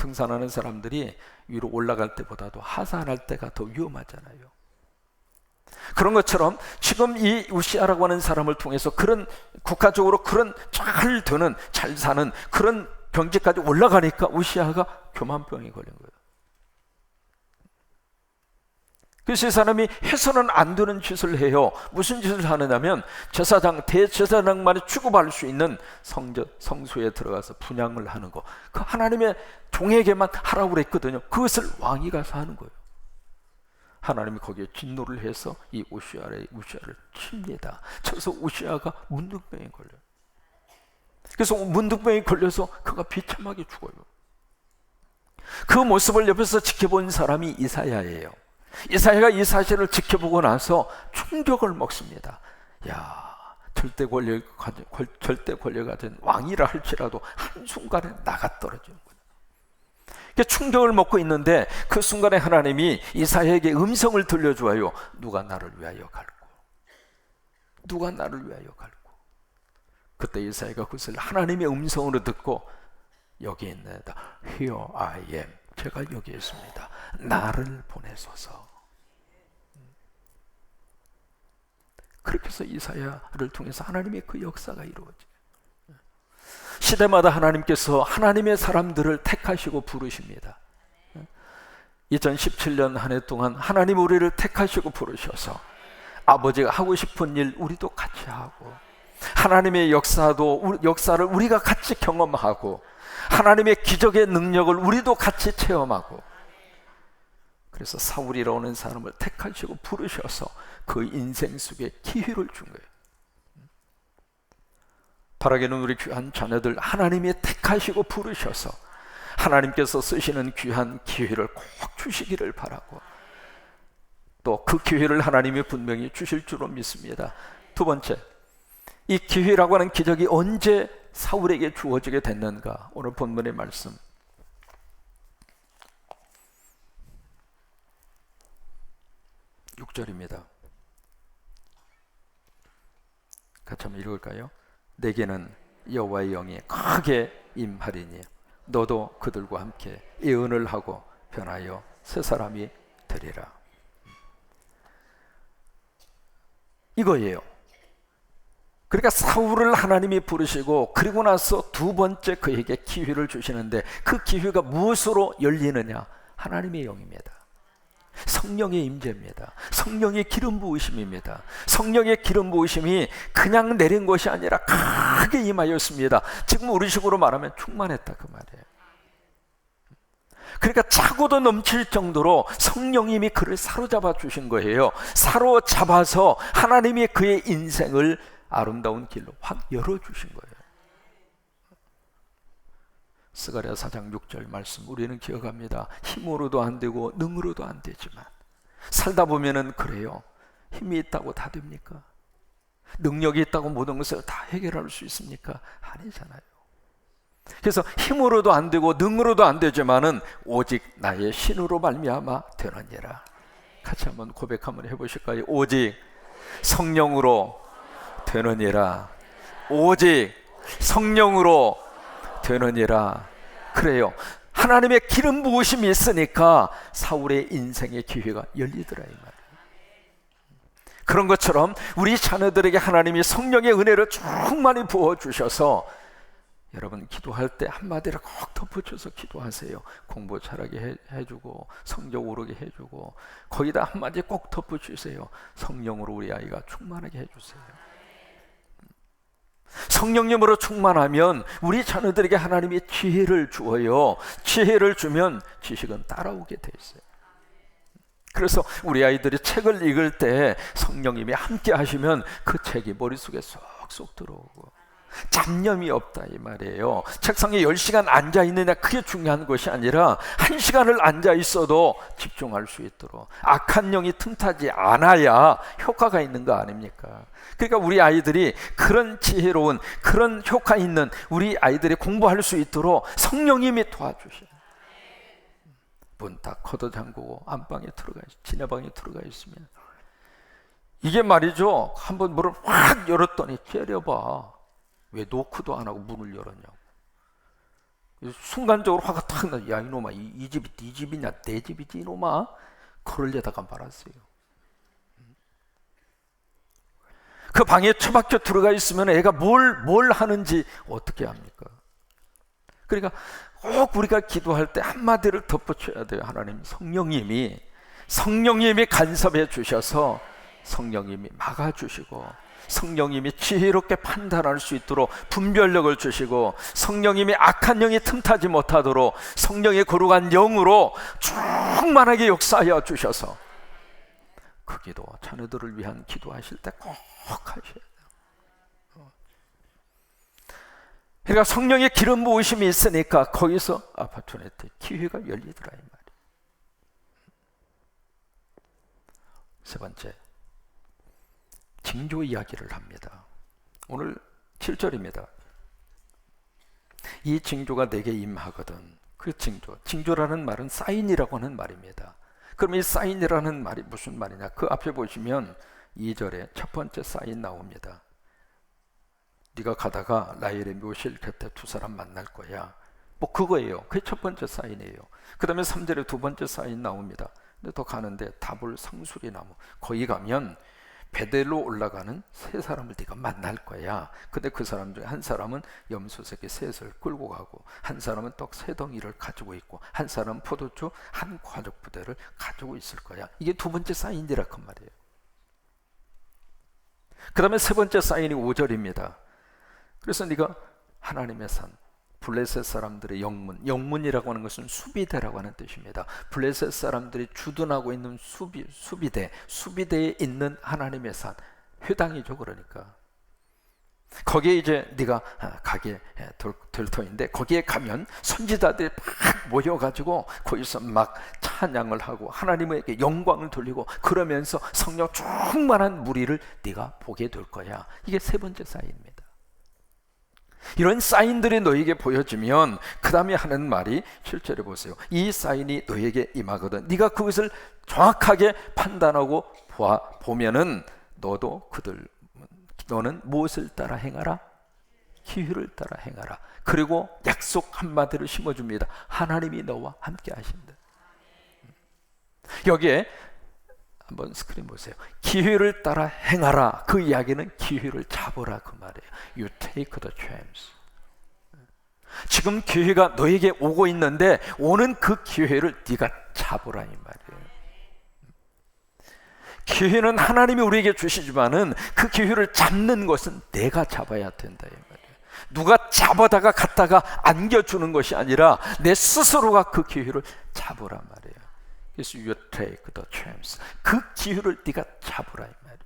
등산하는 사람들이 위로 올라갈 때보다도 하산할 때가 더 위험하잖아요. 그런 것처럼 지금 이 우시아라고 하는 사람을 통해서 그런 국가적으로 그런 잘 되는, 잘 사는 그런 경지까지 올라가니까 우시아가 교만병이 걸린 거예요. 그래서 이 사람이 해서는 안 되는 짓을 해요. 무슨 짓을 하느냐면 제사장, 대제사장만이 취급할 수 있는 성소에 들어가서 분향을 하는 거, 그 하나님의 종에게만 하라고 그랬거든요. 그것을 왕이 가서 하는 거예요. 하나님이 거기에 진노를 해서 이 우시아를 칩니다. 쳐서 우시아가 문둥병에 걸려요. 그래서 문둥병에 걸려서 그가 비참하게 죽어요. 그 모습을 옆에서 지켜본 사람이 이사야예요. 이사야가 이 사실을 지켜보고 나서 충격을 먹습니다. 야, 절대 권력이 가진 왕이라 할지라도 한순간에 나가 떨어지는 거예요. 충격을 먹고 있는데 그 순간에 하나님이 이사야에게 음성을 들려주어요. 누가 나를 위하여 갈고, 누가 나를 위하여 갈고. 그때 이사야가 그것을 하나님의 음성으로 듣고, 여기 있는다, Here I am, 제가 여기 있습니다, 나를 보내소서. 그렇게 해서 이사야를 통해서 하나님의 그 역사가 이루어져요. 시대마다 하나님께서 하나님의 사람들을 택하시고 부르십니다. 2017년 한 해 동안 하나님 우리를 택하시고 부르셔서 아버지가 하고 싶은 일 우리도 같이 하고, 하나님의 역사를 우리가 같이 경험하고, 하나님의 기적의 능력을 우리도 같이 체험하고, 그래서 사울이라는 사람을 택하시고 부르셔서 그 인생 속에 기회를 준 거예요. 바라기는 우리 귀한 자녀들 하나님이 택하시고 부르셔서 하나님께서 쓰시는 귀한 기회를 꼭 주시기를 바라고, 또 그 기회를 하나님이 분명히 주실 줄로 믿습니다. 두 번째, 이 기회라고 하는 기적이 언제 사울에게 주어지게 됐는가? 오늘 본문의 말씀 6절입니다. 같이 한번 읽을까요? 내게는 여호와의 영이 크게 임하리니 너도 그들과 함께 예언을 하고 변하여 새 사람이 되리라. 이거예요. 그러니까 사울을 하나님이 부르시고, 그리고 나서 두 번째 그에게 기회를 주시는데, 그 기회가 무엇으로 열리느냐? 하나님의 영입니다. 성령의 임재입니다. 성령의 기름 부으심입니다. 성령의 기름 부으심이 그냥 내린 것이 아니라 크게 임하였습니다. 지금 우리 식으로 말하면 충만했다, 그 말이에요. 그러니까 차고도 넘칠 정도로 성령님이 그를 사로잡아 주신 거예요. 사로잡아서 하나님이 그의 인생을 아름다운 길로 확 열어주신 거예요. 스가랴 4장 6절 말씀 우리는 기억합니다. 힘으로도 안 되고 능으로도 안 되지만, 살다 보면은 그래요. 힘이 있다고 다 됩니까? 능력이 있다고 모든 것을 다 해결할 수 있습니까? 아니잖아요. 그래서 힘으로도 안 되고 능으로도 안 되지만은 오직 나의 신으로 말미암아 되느니라. 같이 한번 고백 한번 해보실까요? 오직 성령으로 되느니라. 오직 성령으로 되느니라. 그래요. 하나님의 기름 부으심이 있으니까 사울의 인생의 기회가 열리더라, 이 말이에요. 그런 것처럼 우리 자녀들에게 하나님이 성령의 은혜를 충만히 부어주셔서, 여러분 기도할 때 한마디를 꼭 덧붙여서 기도하세요. 공부 잘하게 해주고 성적 오르게 해주고, 거기다 한마디 꼭 덧붙이세요. 성령으로 우리 아이가 충만하게 해주세요. 성령님으로 충만하면 우리 자녀들에게 하나님이 지혜를 주어요. 지혜를 주면 지식은 따라오게 돼 있어요. 그래서 우리 아이들이 책을 읽을 때 성령님이 함께 하시면 그 책이 머릿속에 쏙쏙 들어오고 잡념이 없다, 이 말이에요. 책상에 10시간 앉아있느냐 그게 중요한 것이 아니라 1시간을 앉아있어도 집중할 수 있도록 악한 영이 틈타지 않아야 효과가 있는 거 아닙니까? 그러니까 우리 아이들이 그런 지혜로운, 그런 효과 있는 우리 아이들이 공부할 수 있도록 성령님이 도와주셔요. 문 딱 걷어 잠그고 안방에 들어가 있으면, 지내방에 들어가 있으면, 이게 말이죠, 한번 문을 확 열었더니 째려봐. 왜 노크도 안 하고 문을 열었냐고. 순간적으로 화가 탁 나. 야 이놈아, 이 집이 네 집이냐 내 집이지 이놈아. 그러려다가 말았어요. 그 방에 처박혀 들어가 있으면 애가 뭘 하는지 어떻게 합니까? 그러니까 꼭 우리가 기도할 때 한마디를 덧붙여야 돼요. 하나님, 성령님이 간섭해 주셔서 성령님이 막아주시고, 성령님이 지혜롭게 판단할 수 있도록 분별력을 주시고, 성령님이 악한 영이 틈타지 못하도록 성령의 거룩한 영으로 충만하게 역사하여 주셔서 그 기도, 자녀들을 위한 기도하실 때 꼭 하셔야 돼요. 그러니까 성령의 기름 부으심이 있으니까 거기서 아파트네트 기회가 열리더라 이 말이에요. 세 번째, 징조 이야기를 합니다. 오늘 7절입니다. 이 징조가 내게 임하거든. 그 징조라는 말은 사인이라고 하는 말입니다. 그럼 이 사인이라는 말이 무슨 말이냐? 그 앞에 보시면 2절에 첫 번째 사인 나옵니다. 네가 가다가 라헬의 묘실 곁에 두 사람 만날 거야. 뭐 그거예요. 그게 첫 번째 사인이에요. 그 다음에 3절에 두 번째 사인 나옵니다. 근데 더 가는데 다볼 상수리 나무, 거기 가면 베델로 올라가는 세 사람을 네가 만날 거야. 근데 그 사람 중에 한 사람은 염소 새끼 셋을 끌고 가고, 한 사람은 떡 세 덩이를 가지고 있고, 한 사람은 포도주 한 과족 부대를 가지고 있을 거야. 이게 두 번째 사인이라 그 말이에요. 그 다음에 세 번째 사인이 5절입니다. 그래서 네가 하나님의 산, 블레셋 사람들의 영문이라고 하는 것은 수비대라고 하는 뜻입니다. 블레셋 사람들이 주둔하고 있는 수비대에 있는 하나님의 산, 회당이죠. 그러니까 거기에 이제 네가 가게 될 터인데, 거기에 가면 선지자들이 막 모여가지고 거기서 막 찬양을 하고 하나님에게 영광을 돌리고, 그러면서 성령 충만한 무리를 네가 보게 될 거야. 이게 세 번째 사인입니다. 이런 사인들이 너에게 보여지면 그 다음에 하는 말이 7절에 보세요. 이 사인이 너에게 임하거든. 네가 그것을 정확하게 판단하고 보면은 너는 무엇을 따라 행하라? 기회를 따라 행하라. 그리고 약속 한마디를 심어줍니다. 하나님이 너와 함께 하신다. 여기에 한번 스크린 보세요. 기회를 따라 행하라. 그 이야기는 기회를 잡으라 그 말이에요. You take the chance. 지금 기회가 너에게 오고 있는데, 오는 그 기회를 네가 잡으라 이 말이에요. 기회는 하나님이 우리에게 주시지만은 그 기회를 잡는 것은 내가 잡아야 된다 이 말이에요. 누가 잡아다가 갖다가 안겨주는 것이 아니라 내 스스로가 그 기회를 잡으라 말이에요. 그래서 you take the chance. 그 기회를 네가 잡으라 이 말이에요.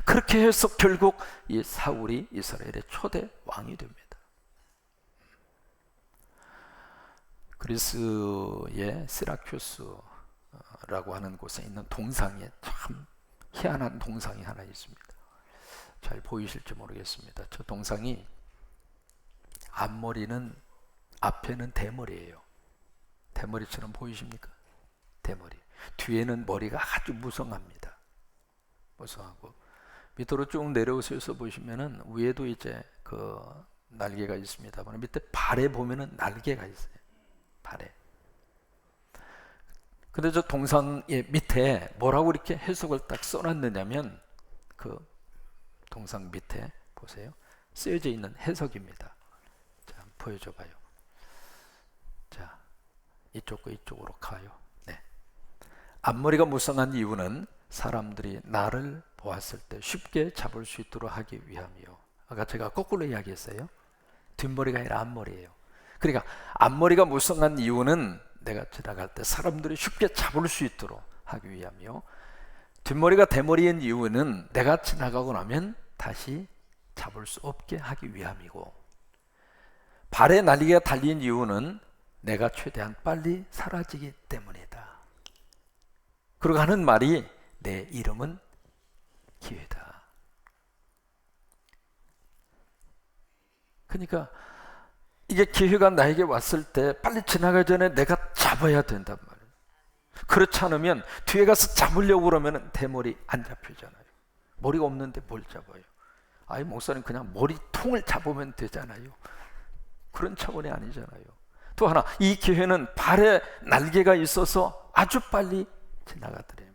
그렇게 해서 결국 이 사울이 이스라엘의 초대 왕이 됩니다. 그리스의 시라큐스라고 하는 곳에 있는 동상에 참 희한한 동상이 하나 있습니다. 잘 보이실지 모르겠습니다. 저 동상이 앞머리는, 앞에는 대머리예요. 대머리처럼 보이십니까? 대머리. 뒤에는 머리가 아주 무성합니다. 무성하고 밑으로 쭉 내려오셔서 보시면은 위에도 이제 그 날개가 있습니다만, 밑에 발에 보면은 날개가 있어요. 발에. 근데 저 동상의 밑에 뭐라고 이렇게 해석을 딱 써놨느냐면, 그 동상 밑에 보세요. 쓰여져 있는 해석입니다. 자, 보여줘 봐요. 자, 이쪽과 이쪽으로 가요. 네. 앞머리가 무성한 이유는 사람들이 나를 보았을 때 쉽게 잡을 수 있도록 하기 위함이요. 아까 제가 거꾸로 이야기했어요. 뒷머리가 아니라 앞머리예요. 그러니까 앞머리가 무성한 이유는 내가 지나갈 때 사람들이 쉽게 잡을 수 있도록 하기 위함이요. 뒷머리가 대머리인 이유는 내가 지나가고 나면 다시 잡을 수 없게 하기 위함이고, 발에 날개가 달린 이유는 내가 최대한 빨리 사라지기 때문이다. 그러고 하는 말이 내 이름은 기회다. 그러니까 이게 기회가 나에게 왔을 때 빨리 지나가기 전에 내가 잡아야 된단 말이에요. 그렇지 않으면 뒤에 가서 잡으려고 그러면 대머리 안 잡히잖아요. 머리가 없는데 뭘 잡아요? 아이 목사님 그냥 머리통을 잡으면 되잖아요. 그런 차원이 아니잖아요. 또 하나, 이 기회는 발에 날개가 있어서 아주 빨리 지나가더래요.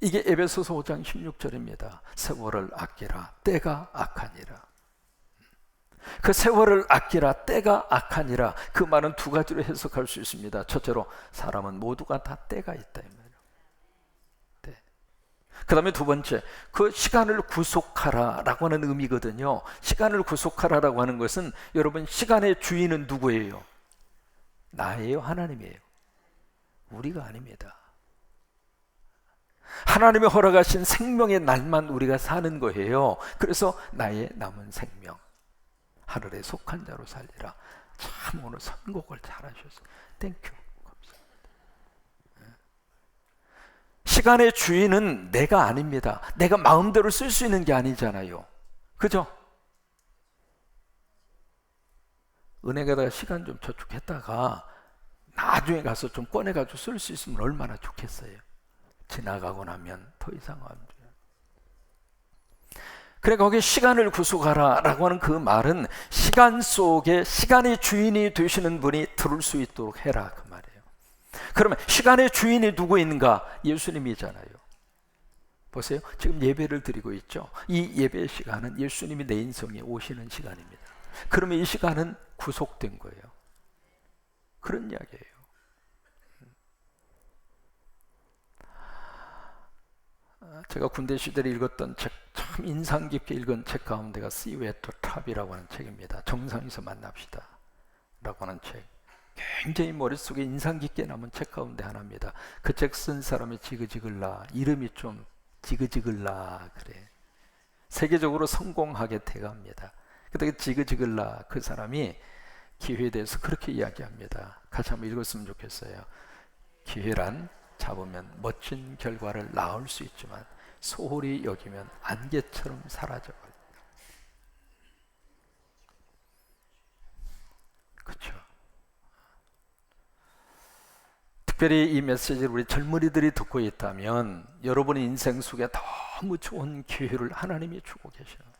이게 에베소서 5장 16절입니다. 세월을 아끼라, 때가 악하니라. 그 세월을 아끼라, 때가 악하니라, 그 말은 두 가지로 해석할 수 있습니다. 첫째로, 사람은 모두가 다 때가 있다 이 말이에요. 네. 그 다음에 두 번째, 그 시간을 구속하라 라고 하는 의미거든요. 시간을 구속하라라고 하는 것은, 여러분, 시간의 주인은 누구예요? 나예요, 하나님이에요? 우리가 아닙니다. 하나님이 허락하신 생명의 날만 우리가 사는 거예요. 그래서 나의 남은 생명, 하늘에 속한 자로 살리라. 참 오늘 선곡을 잘하셨어요. 땡큐. 감사합니다. 시간의 주인은 내가 아닙니다. 내가 마음대로 쓸 수 있는 게 아니잖아요. 그죠? 은행에다가 시간 좀 저축했다가 나중에 가서 좀 꺼내가지고 쓸 수 있으면 얼마나 좋겠어요. 지나가고 나면 더 이상 안 돼요. 그러니까 거기 시간을 구속하라 라고 하는 그 말은, 시간 속에 시간의 주인이 되시는 분이 들을 수 있도록 해라 그 말이에요. 그러면 시간의 주인이 누구인가? 예수님이잖아요. 보세요. 지금 예배를 드리고 있죠. 이 예배 시간은 예수님이 내 인생에 오시는 시간입니다. 그러면 이 시간은 구속된 거예요. 그런 이야기예요. 제가 군대 시절에 읽었던 책, 참 인상 깊게 읽은 책 가운데가 See You at the Top이라고 하는 책입니다. 정상에서 만납시다 라고 하는 책. 굉장히 머릿속에 인상 깊게 남은 책 가운데 하나입니다. 그 책 쓴 사람이 지그지글라, 이름이 좀 지그지글라 그래. 세계적으로 성공하게 돼갑니다. 근데 그 지그지글라 그 사람이 기회에 대해서 그렇게 이야기합니다. 같이 한번 읽었으면 좋겠어요. 기회란 잡으면 멋진 결과를 낳을 수 있지만 소홀히 여기면 안개처럼 사라져버려요. 그렇죠? 특별히 이 메시지를 우리 젊은이들이 듣고 있다면 여러분의 인생 속에 너무 좋은 기회를 하나님이 주고 계셔요.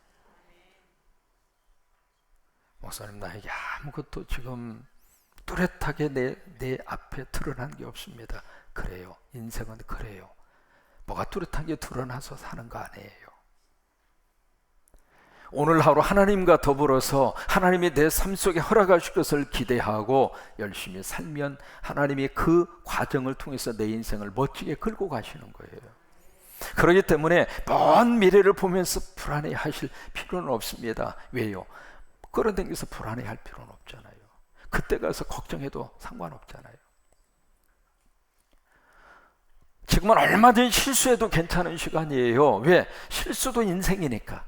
목사님, 나에게 아무것도 지금 뚜렷하게 내 앞에 드러난 게 없습니다. 그래요. 인생은 그래요. 뭐가 뚜렷하게 드러나서 사는 거 아니에요. 오늘 하루 하나님과 더불어서 하나님이 내 삶 속에 허락하실 것을 기대하고 열심히 살면 하나님이 그 과정을 통해서 내 인생을 멋지게 끌고 가시는 거예요. 그렇기 때문에 먼 미래를 보면서 불안해 하실 필요는 없습니다. 왜요? 끌어당겨서 불안해 할 필요는 없잖아요. 그때 가서 걱정해도 상관없잖아요. 지금은 얼마든지 실수해도 괜찮은 시간이에요. 왜? 실수도 인생이니까.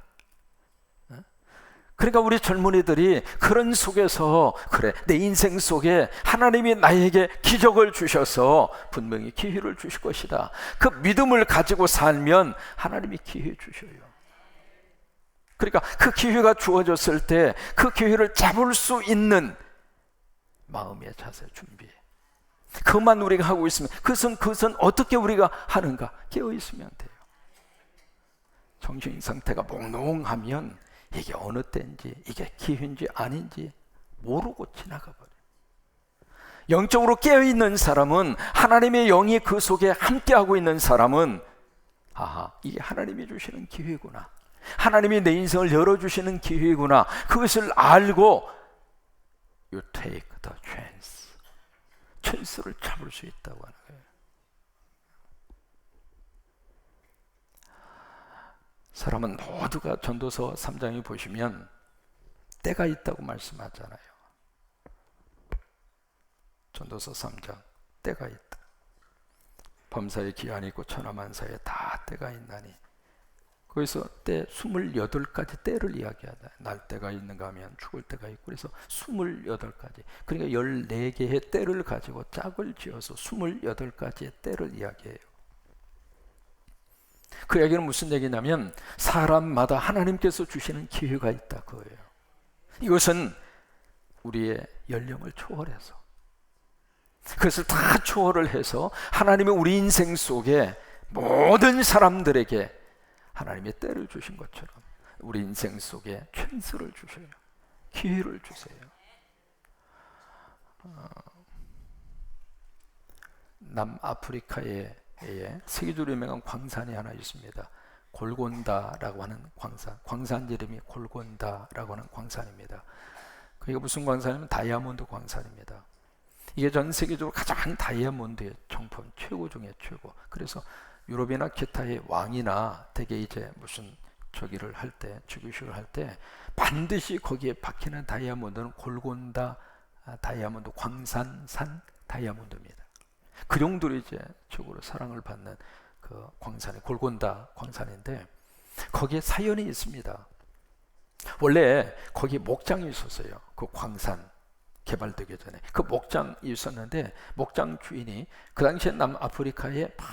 그러니까 우리 젊은이들이 그런 속에서, 그래, 내 인생 속에 하나님이 나에게 기적을 주셔서 분명히 기회를 주실 것이다, 그 믿음을 가지고 살면 하나님이 기회 주셔요. 그러니까 그 기회가 주어졌을 때 그 기회를 잡을 수 있는 마음의 자세, 준비, 그것만 우리가 하고 있으면, 그것은 어떻게 우리가 하는가? 깨어 있으면 돼요. 정신 상태가 몽롱하면 이게 어느 때인지, 이게 기회인지 아닌지 모르고 지나가 버려요. 영적으로 깨어있는 사람은, 하나님의 영이 그 속에 함께하고 있는 사람은, 아하, 이게 하나님이 주시는 기회구나, 하나님이 내 인생을 열어주시는 기회구나, 그것을 알고 You take the chance, 찬스를 잡을 수 있다고 하는 거예요. 사람은 모두가 전도서 3장에 보시면 때가 있다고 말씀하잖아요. 전도서 3장, 때가 있다. 범사에 기한이 있고 천하만사에 다 때가 있나니, 거기서 때 28가지 때를 이야기하다. 날 때가 있는가 하면 죽을 때가 있고, 그래서 28가지, 그러니까 14개의 때를 가지고 짝을 지어서 28가지의 때를 이야기해요. 그 얘기는 무슨 얘기냐면, 사람마다 하나님께서 주시는 기회가 있다 그거예요. 이것은 우리의 연령을 초월해서, 그것을 다 초월을 해서 하나님의 우리 인생 속에 모든 사람들에게 하나님의 때를 주신 것처럼 우리 인생 속에 찬스를 주셔요. 기회를 주세요. 남아프리카에 세계적으로 유명한 광산이 하나 있습니다. 골곤다라고 하는 광산 이름이 골곤다라고 하는 광산입니다. 그게 무슨 광산이냐면 다이아몬드 광산입니다. 이게 전 세계적으로 가장 다이아몬드의 정품, 최고 중에 최고. 그래서 유럽이나 기타의 왕이나 대개 이제 무슨 저기를 할 때, 주교식을 할 때 반드시 거기에 박히는 다이아몬드는 골곤다 다이아몬드 광산산 다이아몬드입니다. 그 정도로 이제 최고로 사랑을 받는 그 광산이 골곤다 광산인데, 거기에 사연이 있습니다. 원래 거기 목장이 있었어요. 그 광산 개발되기 전에 그 목장이 있었는데, 목장 주인이 그 당시에 남아프리카에 막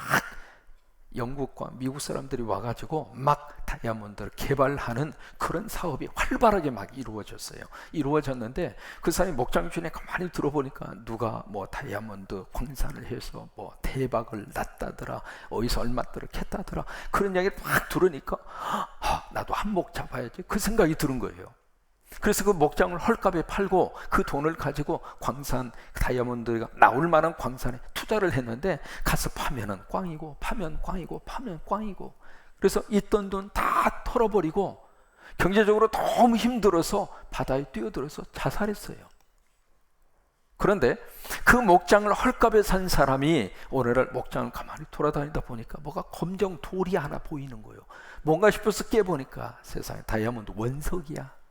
영국과 미국 사람들이 와가지고 막 다이아몬드를 개발하는 그런 사업이 활발하게 막 이루어졌는데, 그 사람이 목장 주인이 가만히 들어보니까 누가 뭐 다이아몬드 광산을 해서 뭐 대박을 났다더라, 어디서 얼마더라 캤다더라, 그런 이야기를 막 들으니까 나도 한몫 잡아야지, 그 생각이 드는 거예요. 그래서 그 목장을 헐값에 팔고 그 돈을 가지고 광산, 다이아몬드가 나올 만한 광산에 투자를 했는데, 가서 파면은 꽝이고 파면 꽝이고 파면 꽝이고, 그래서 있던 돈 다 털어버리고 경제적으로 너무 힘들어서 바다에 뛰어들어서 자살했어요. 그런데 그 목장을 헐값에 산 사람이 오늘날 목장을 가만히 돌아다니다 보니까 뭐가 검정 돌이 하나 보이는 거예요. 뭔가 싶어서 깨보니까 세상에 다이아몬드 원석이야.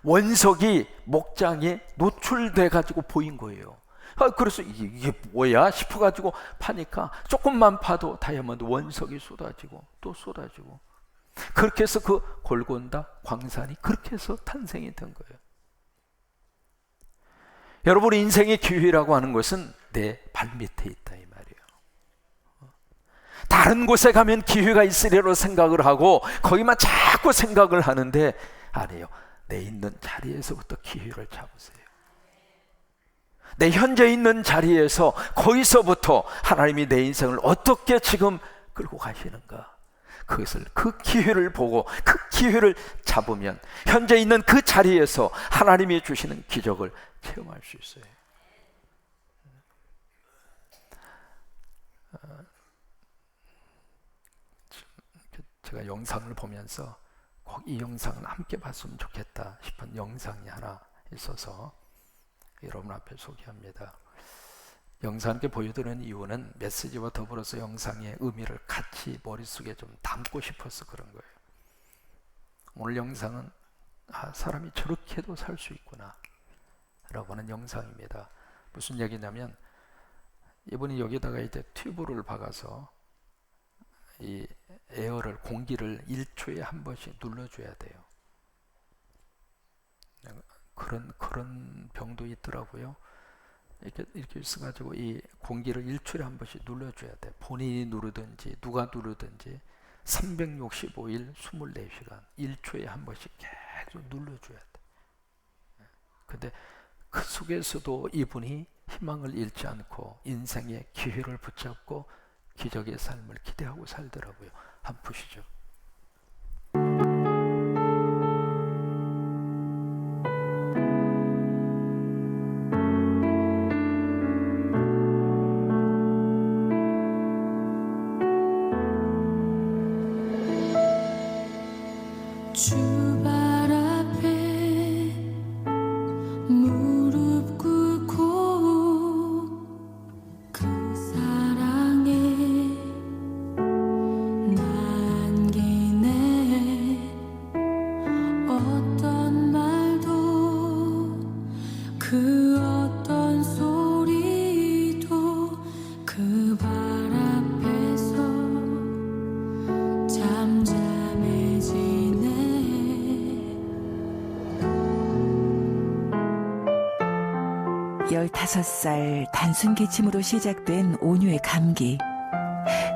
원석이 목장에 노출돼 가지고 보인 거예요. 그래서 이게 뭐야 싶어 가지고 파니까 조금만 파도 다이아몬드 원석이 쏟아지고 또 쏟아지고, 그렇게 해서 그 골곤다 광산이 그렇게 해서 탄생이 된 거예요. 여러분, 인생의 기회라고 하는 것은 내 발밑에 있다 이 말이에요. 다른 곳에 가면 기회가 있으리라고 생각을 하고 거기만 자꾸 생각을 하는데, 아니에요. 내 있는 자리에서부터 기회를 잡으세요. 내 현재 있는 자리에서, 거기서부터 하나님이 내 인생을 어떻게 지금 끌고 가시는가, 그 기회를 보고 그 기회를 잡으면 현재 있는 그 자리에서 하나님이 주시는 기적을 체험할 수 있어요. 제가 영상을 보면서 꼭 이 영상을 함께 봤으면 좋겠다 싶은 영상이 하나 있어서 여러분 앞에 소개합니다. 영상에 보여드리는 이유는 메시지와 더불어서 영상의 의미를 같이 머릿속에 좀 담고 싶어서 그런 거예요. 오늘 영상은 사람이 저렇게도 살 수 있구나 라고 하는 영상입니다. 무슨 얘기냐면, 이분이 여기다가 이제 튜브를 박아서 이 에어를, 공기를 1초에 한 번씩 눌러줘야 돼요. 그런 병도 있더라고요. 이렇게 있어가지고 이 공기를 1초에 한 번씩 눌러줘야 돼. 본인이 누르든지 누가 누르든지 365일 24시간 1초에 한 번씩 계속 눌러줘야 돼. 근데 그 속에서도 이분이 희망을 잃지 않고 인생의 기회를 붙잡고 기적의 삶을 기대하고 살더라고요. 한번 보시죠. 주발 앞에 무릎 꿇고 그 사랑에 남기네. 어떤 말도 그 어떤 소리도 그 발 앞에서 잠잠해지네. 15살 단순 기침으로 시작된 온유의 감기.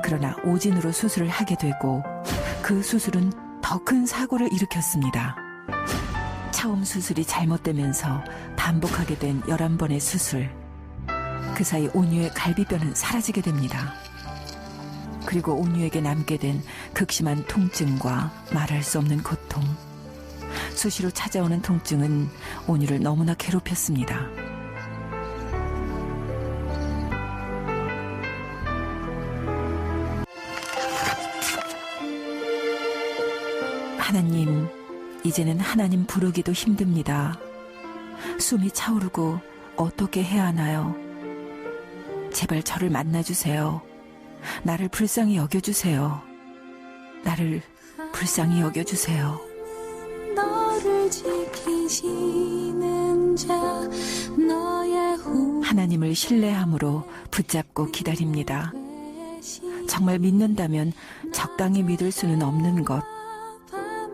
그러나 오진으로 수술을 하게 되고 그 수술은 더 큰 사고를 일으켰습니다. 처음 수술이 잘못되면서 반복하게 된 11번의 수술. 그 사이 온유의 갈비뼈는 사라지게 됩니다. 그리고 온유에게 남게 된 극심한 통증과 말할 수 없는 고통. 수시로 찾아오는 통증은 온유를 너무나 괴롭혔습니다. 하나님, 이제는 하나님 부르기도 힘듭니다. 숨이 차오르고 어떻게 해야 하나요? 제발 저를 만나주세요. 나를 불쌍히 여겨주세요. 나를 불쌍히 여겨주세요. 너를 지키시는 자 너의 하나님을 신뢰함으로 붙잡고 기다립니다. 정말 믿는다면 적당히 믿을 수는 없는 것.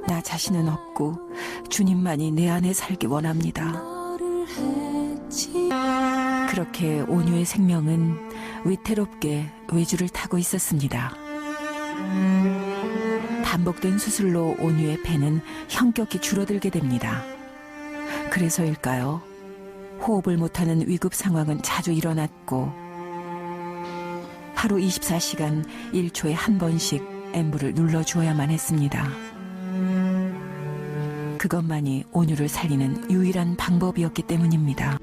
나 자신은 없고 주님만이 내 안에 살기 원합니다. 너를 해치 그렇게 온유의 생명은 위태롭게 외주를 타고 있었습니다. 반복된 수술로 온유의 배는 현격히 줄어들게 됩니다. 그래서일까요? 호흡을 못하는 위급 상황은 자주 일어났고 하루 24시간 1초에 한 번씩 엠브를 눌러주어야만 했습니다. 그것만이 온유를 살리는 유일한 방법이었기 때문입니다.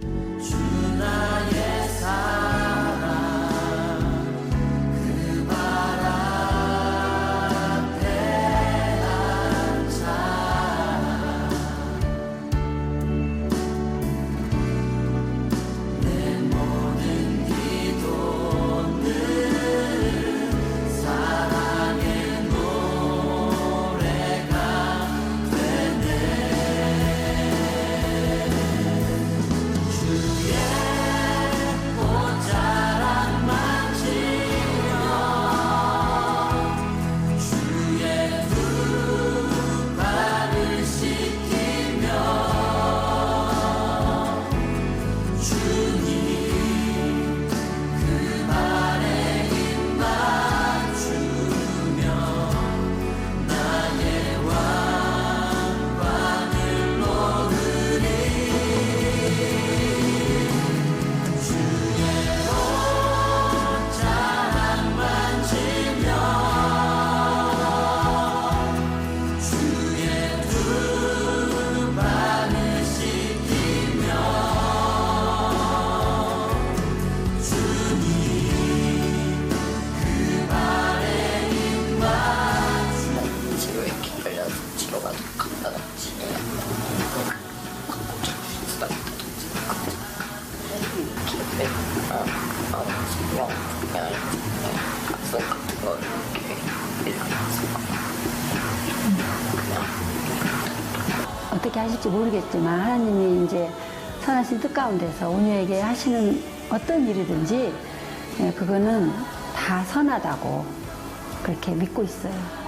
어떻게 하실지 모르겠지만 하나님이 이제 선하신 뜻 가운데서 온유에게 하시는 어떤 일이든지 그거는 다 선하다고 그렇게 믿고 있어요.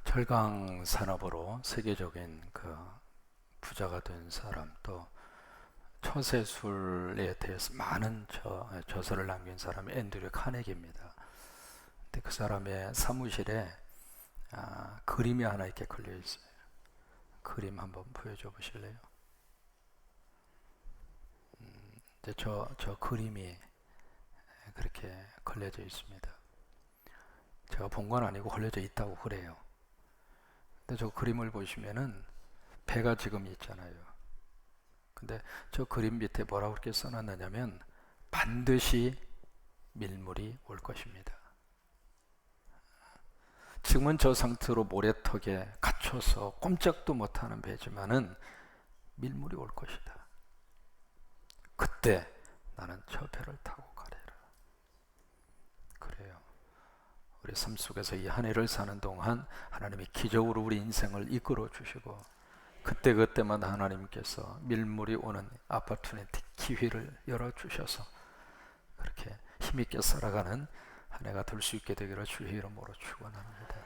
철강 산업으로 세계적인 그 부자가 된 사람, 또 처세술에 대해서 많은 저서를 남긴 사람이 앤드류 카네기입니다. 근데 그 사람의 사무실에 그림이 하나 이렇게 걸려 있어요. 그림 한번 보여줘 보실래요? 이제 저 그림이 그렇게 걸려져 있습니다. 제가 본 건 아니고 걸려져 있다고 그래요. 근데 저 그림을 보시면은 배가 지금 있잖아요. 근데 저 그림 밑에 뭐라고 그렇게 써놨느냐면 반드시 밀물이 올 것입니다. 지금은 저 상태로 모래턱에 갇혀서 꼼짝도 못하는 배지만은 밀물이 올 것이다. 그때 나는 저 배를 타고 가리라. 그래요. 우리 삶 속에서 이 한 해를 사는 동안 하나님이 기적으로 우리 인생을 이끌어 주시고 그때그때마다 하나님께서 밀물이 오는 아퍼튜니티 기회를 열어주셔서 그렇게 힘있게 살아가는 한 해가 될 수 있게 되기를 주의 이름으로 축원합니다.